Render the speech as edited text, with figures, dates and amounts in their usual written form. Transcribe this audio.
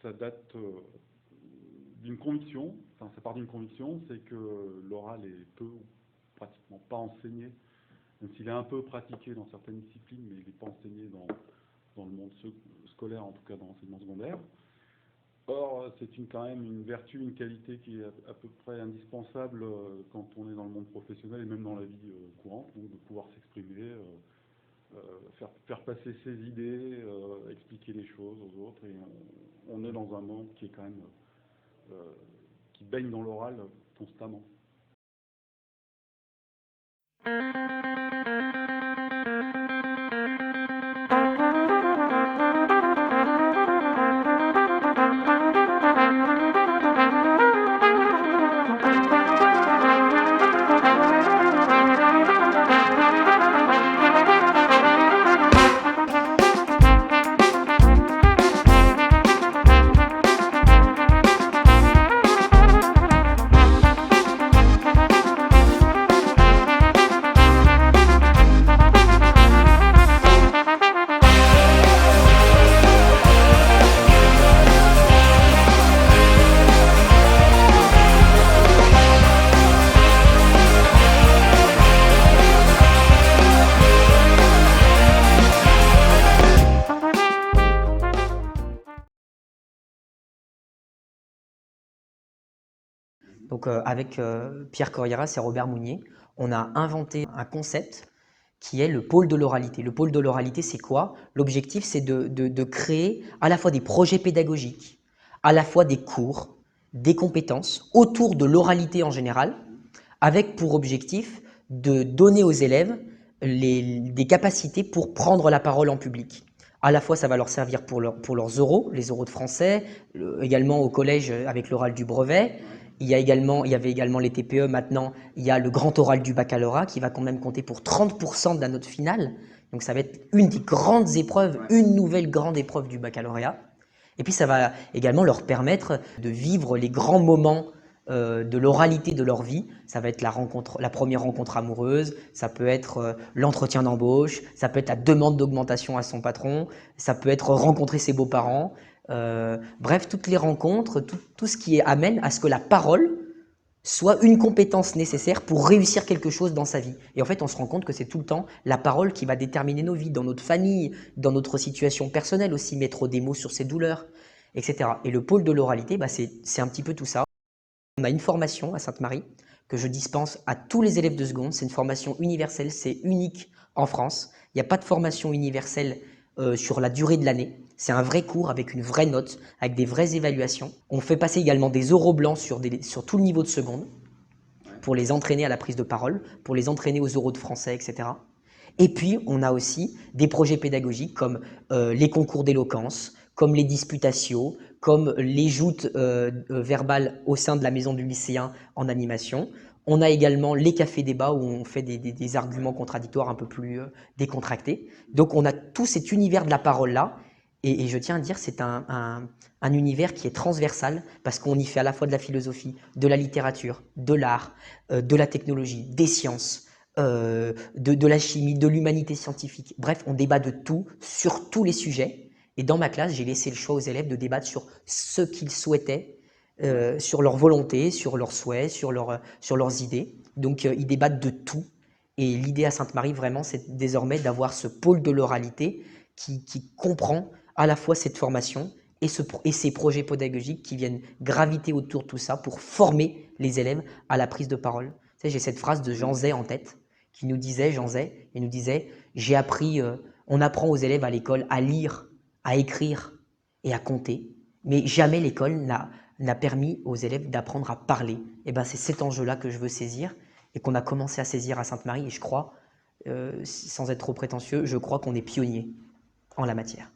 ça date d'une conviction, enfin ça part d'une conviction, c'est que l'oral est peu ou pratiquement pas enseigné, même s'il est un peu pratiqué dans certaines disciplines, mais il n'est pas enseigné dans le monde scolaire, en tout cas dans l'enseignement secondaire. Or, c'est quand même une vertu, une qualité qui est à peu près indispensable quand on est dans le monde professionnel et même dans la vie courante, donc de pouvoir s'exprimer, faire passer ses idées, expliquer les choses aux autres. Et on est dans un monde qui est quand même qui baigne dans l'oral constamment. Donc avec Pierre Corriéras et Robert Mounier, on a inventé un concept qui est le pôle de l'oralité. Le pôle de l'oralité, c'est quoi? L'objectif, c'est de créer à la fois des projets pédagogiques, à la fois des cours, des compétences autour de l'oralité en général, avec pour objectif de donner aux élèves des capacités pour prendre la parole en public. À la fois, ça va leur servir pour leurs oraux, les oraux de français, également au collège avec l'oral du brevet. Il y avait également les TPE, maintenant il y a le grand oral du baccalauréat qui va quand même compter pour 30% de la note finale. Donc ça va être une des grandes épreuves, une nouvelle grande épreuve du baccalauréat. Et puis ça va également leur permettre de vivre les grands moments de l'oralité de leur vie. Ça va être la première rencontre amoureuse, ça peut être l'entretien d'embauche, ça peut être la demande d'augmentation à son patron, ça peut être rencontrer ses beaux-parents. Bref, toutes les rencontres, tout ce qui amène à ce que la parole soit une compétence nécessaire pour réussir quelque chose dans sa vie. Et en fait, on se rend compte que c'est tout le temps la parole qui va déterminer nos vies, dans notre famille, dans notre situation personnelle aussi, mettre des mots sur ses douleurs, etc. Et le pôle de l'oralité, c'est un petit peu tout ça. On a une formation à Sainte-Marie que je dispense à tous les élèves de seconde. C'est une formation universelle, c'est unique en France. Il n'y a pas de formation universelle sur la durée de l'année. C'est un vrai cours avec une vraie note, avec des vraies évaluations. On fait passer également des oraux blancs sur tout le niveau de seconde pour les entraîner à la prise de parole, pour les entraîner aux oraux de français, etc. Et puis, on a aussi des projets pédagogiques comme les concours d'éloquence, comme les disputations, comme les joutes verbales au sein de la maison du lycéen en animation. On a également les cafés-débats où on fait des arguments contradictoires un peu plus décontractés. Donc, on a tout cet univers de la parole-là. Et je tiens à dire, c'est un univers qui est transversal parce qu'on y fait à la fois de la philosophie, de la littérature, de l'art, de la technologie, des sciences, de la chimie, de l'humanité scientifique. Bref, on débat de tout, sur tous les sujets. Et dans ma classe, j'ai laissé le choix aux élèves de débattre sur ce qu'ils souhaitaient, sur leur volonté, sur leurs souhaits, sur leurs idées. Donc, ils débattent de tout. Et l'idée à Sainte-Marie, vraiment, c'est désormais d'avoir ce pôle de l'oralité qui comprend à la fois cette formation et ces projets pédagogiques qui viennent graviter autour de tout ça pour former les élèves à la prise de parole. Tu sais, j'ai cette phrase de Jean Zay en tête qui nous disait, Jean Zay, il nous disait « J'ai appris, on apprend aux élèves à l'école à lire, à écrire et à compter, mais jamais l'école n'a permis aux élèves d'apprendre à parler. » Et ben c'est cet enjeu-là que je veux saisir et qu'on a commencé à saisir à Sainte-Marie. Et je crois, sans être trop prétentieux, je crois qu'on est pionnier en la matière.